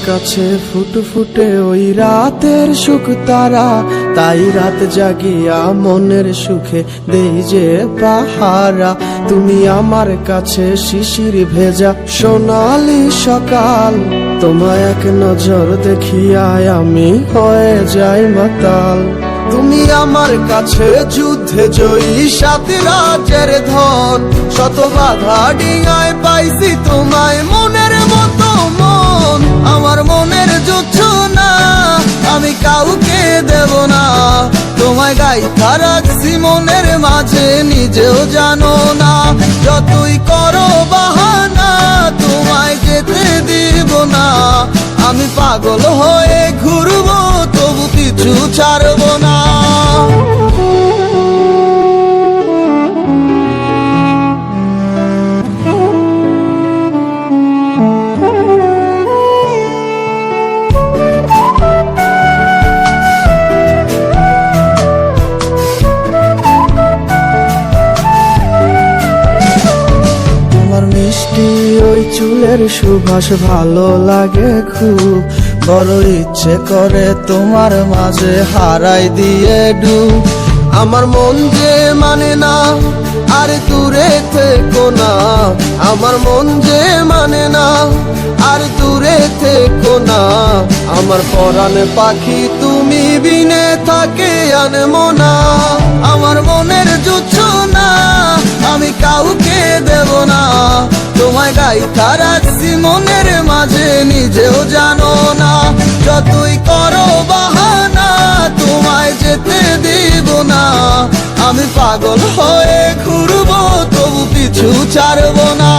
কাছে ফুটফুটে ওই রাতের সুখ তারা, তাই রাত জাগিয়া মনের সুখে দেই যে পাহারা। তুমি আমার কাছে শিশির ভেজা সোনালি সকাল, তোমায় এক নজর দেখিয়ায় আমি হয়ে যাই মাতাল। তুমি আমার কাছে যুদ্ধে জয়ী সাত রাজের ধন, শত বাধা ডিঙায় পাইছি তোমায় মনের মতো মন। আমার মনের যুদ্ধ না আমি কাউকে দেব না, তোমায় গাইথা রাখছি মনের মাঝে নিজেও জানো না। যতই করো বাহানা তোমায় যেতে দিব না, আমি পাগল হয়ে ঘুরবো তবু পিছু ছাড়বো না। মিষ্টি ওই চুলের সুবাস ভালো লাগে খুব, বড় ইচ্ছে করে তোমার মাঝে হারাই দিয়ে ডুব। আমার মন যে মানে না আর দূরে থেকো না, আমার মন যে মানে না আর দূরে থেকো না। আমার পরাণ পাখি তুমি বিনে থাকে আনমো না, আমার মনের যুদ্ধ না আমি কাউকে দেব না। তোমায় গাইথা রাখছি মনের মাঝে নিজেও জানো না, যতই করো বাহানা তোমায় যেতে দিব না। আমি পাগল হয়ে ঘুরবো তবু পিছু ছাড়বো না।